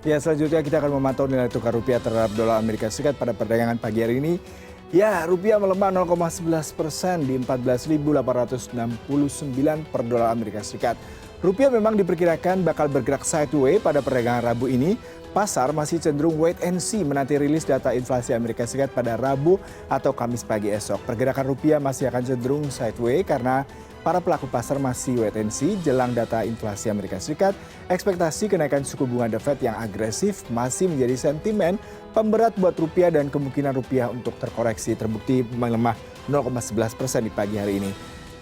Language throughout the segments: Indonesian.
Ya, selanjutnya kita akan memantau nilai tukar rupiah terhadap dolar Amerika Serikat pada perdagangan pagi hari ini. Ya, rupiah melemah 0,11% di 14.869 per dolar Amerika Serikat. Rupiah memang diperkirakan bakal bergerak sideways pada perdagangan Rabu ini. Pasar masih cenderung wait and see menanti rilis data inflasi Amerika Serikat pada Rabu atau Kamis pagi esok. Pergerakan rupiah masih akan cenderung sideways karena para pelaku pasar masih wait and see jelang data inflasi Amerika Serikat. Ekspektasi kenaikan suku bunga The Fed yang agresif masih menjadi sentimen pemberat buat rupiah dan kemungkinan rupiah untuk terkoreksi terbukti melemah 0,11% di pagi hari ini.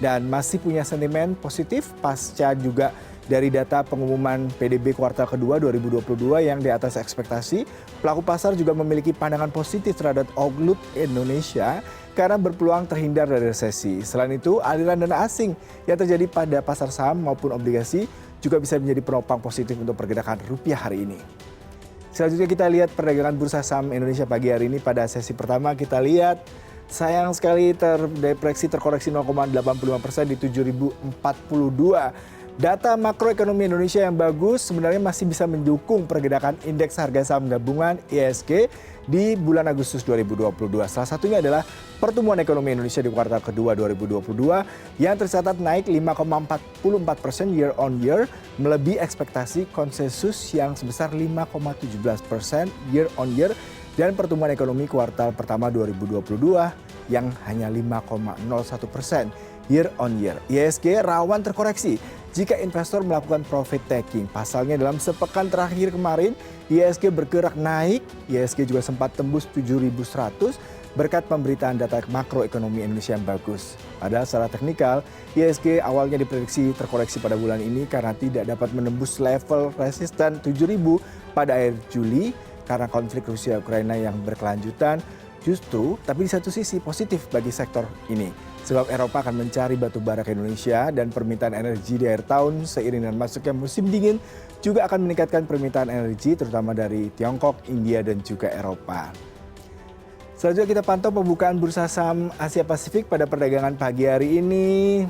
Dan masih punya sentimen positif pasca juga dari data pengumuman PDB kuartal kedua 2022 yang di atas ekspektasi. Pelaku pasar juga memiliki pandangan positif terhadap outlook Indonesia karena berpeluang terhindar dari resesi. Selain itu, aliran dana asing yang terjadi pada pasar saham maupun obligasi juga bisa menjadi penopang positif untuk pergerakan rupiah hari ini. Selanjutnya kita lihat perdagangan bursa saham Indonesia pagi hari ini. Pada sesi pertama kita lihat sayang sekali terdepresi terkoreksi 0,85% di 7.042. Data makroekonomi Indonesia yang bagus sebenarnya masih bisa mendukung pergerakan indeks harga saham gabungan IHSG di bulan Agustus 2022. Salah satunya adalah pertumbuhan ekonomi Indonesia di kuartal kedua 2022 yang tercatat naik 5,44% year on year, melebihi ekspektasi konsensus yang sebesar 5,17% year on year, dan pertumbuhan ekonomi kuartal pertama 2022 yang hanya 5,01% year on year. IHSG rawan terkoreksi jika investor melakukan profit taking. Pasalnya dalam sepekan terakhir kemarin, IHSG bergerak naik. IHSG juga sempat tembus 7.100 berkat pemberitaan data makroekonomi Indonesia yang bagus. Padahal secara teknikal, IHSG awalnya diprediksi terkoreksi pada bulan ini karena tidak dapat menembus level resisten 7.000 pada akhir Juli karena konflik Rusia-Ukraina yang berkelanjutan. Justru, tapi di satu sisi positif bagi sektor ini. Sebab Eropa akan mencari batu bara ke Indonesia dan permintaan energi di akhir tahun seiring dengan masuknya musim dingin juga akan meningkatkan permintaan energi terutama dari Tiongkok, India, dan juga Eropa. Selanjutnya kita pantau pembukaan bursa saham Asia Pasifik pada perdagangan pagi hari ini.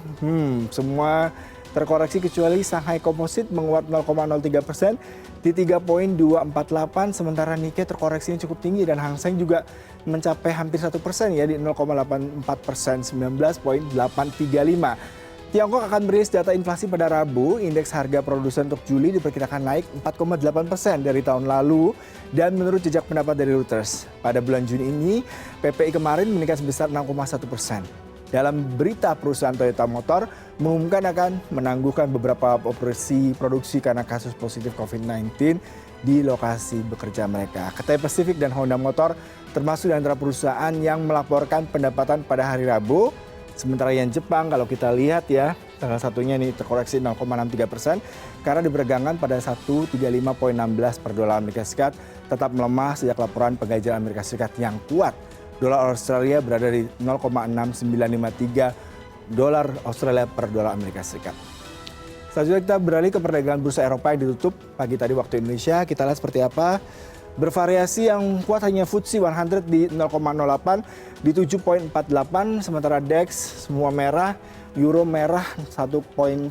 Semua terkoreksi kecuali Shanghai Composite menguat 0,03% di 3.248, sementara Nikkei terkoreksinya cukup tinggi dan Hang Seng juga mencapai hampir 1% ya di 0,84%, 19.835. Tiongkok akan merilis data inflasi pada Rabu. Indeks harga produsen untuk Juli diperkirakan naik 4,8% dari tahun lalu dan menurut jejak pendapat dari Reuters. Pada bulan Juni ini, PPI kemarin meningkat sebesar 6,1%. Dalam berita, perusahaan Toyota Motor mengumumkan akan menangguhkan beberapa operasi produksi karena kasus positif COVID-19 di lokasi bekerja mereka. Cathay Pacific dan Honda Motor termasuk di antara perusahaan yang melaporkan pendapatan pada hari Rabu. Sementara yang Jepang, kalau kita lihat ya, salah satunya ini terkoreksi 0,63% karena diperdagangan pada 135,16 per dolar Amerika Serikat tetap melemah sejak laporan penggajian Amerika Serikat yang kuat. Dolar Australia berada di 0,6953 dolar Australia per dolar Amerika Serikat. Selanjutnya kita beralih ke perdagangan bursa Eropa yang ditutup pagi tadi waktu Indonesia. Kita lihat seperti apa. Bervariasi yang kuat hanya FTSE 100 di 0,08 di 7,48, sementara DAX semua merah, Euro merah 1,1%.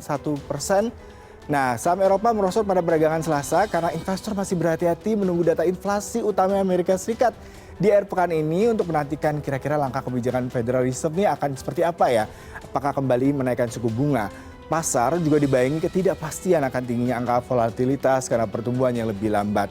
Nah, saham Eropa merosot pada perdagangan Selasa karena investor masih berhati-hati menunggu data inflasi utama Amerika Serikat di akhir pekan ini untuk menantikan kira-kira langkah kebijakan Federal Reserve ini akan seperti apa ya? Apakah kembali menaikkan suku bunga? Pasar juga dibayangi ketidakpastian akan tingginya angka volatilitas karena pertumbuhan yang lebih lambat.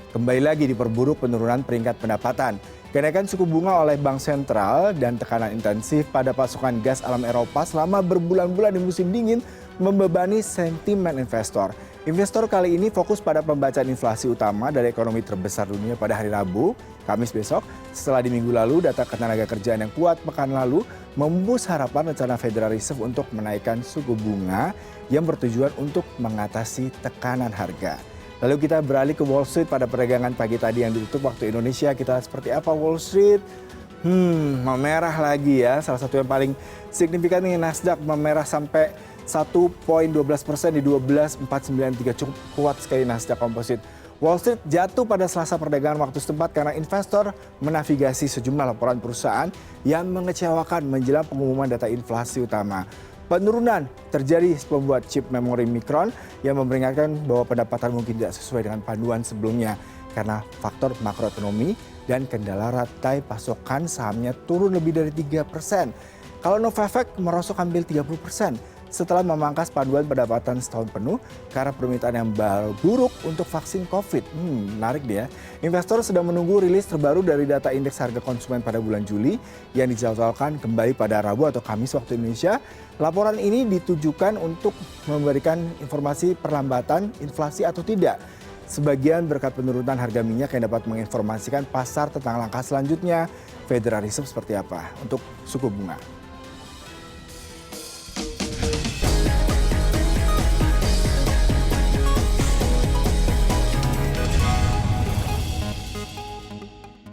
Kembali lagi diperburuk penurunan peringkat pendapatan. Kenaikan suku bunga oleh Bank Sentral dan tekanan intensif pada pasokan gas alam Eropa selama berbulan-bulan di musim dingin membebani sentimen investor. Investor kali ini fokus pada pembacaan inflasi utama dari ekonomi terbesar dunia pada hari Rabu, Kamis besok, setelah di minggu lalu data ketenaga kerjaan yang kuat pekan lalu membus harapan rencana Federal Reserve untuk menaikkan suku bunga yang bertujuan untuk mengatasi tekanan harga. Lalu kita beralih ke Wall Street pada perdagangan pagi tadi yang ditutup waktu Indonesia. Kita lihat seperti apa Wall Street. Memerah lagi ya. Salah satu yang paling signifikan ini Nasdaq memerah sampai 1,12% di 12.493. Cukup kuat sekali Nasdaq Composite. Wall Street jatuh pada Selasa perdagangan waktu setempat karena investor menavigasi sejumlah laporan perusahaan yang mengecewakan menjelang pengumuman data inflasi utama. Penurunan terjadi pembuat chip memori Micron yang memperingatkan bahwa pendapatan mungkin tidak sesuai dengan panduan sebelumnya karena faktor makroekonomi dan kendala rantai pasokan sahamnya turun lebih dari 3%. Kalau Novavax merosot hampir 30% setelah memangkas panduan pendapatan setahun penuh karena permintaan yang buruk untuk vaksin COVID. Menarik dia. Investor sedang menunggu rilis terbaru dari data indeks harga konsumen pada bulan Juli yang dijadwalkan kembali pada Rabu atau Kamis waktu Indonesia. Laporan ini ditujukan untuk memberikan informasi perlambatan inflasi atau tidak. Sebagian berkat penurunan harga minyak yang dapat menginformasikan pasar tentang langkah selanjutnya Federal Reserve seperti apa untuk suku bunga.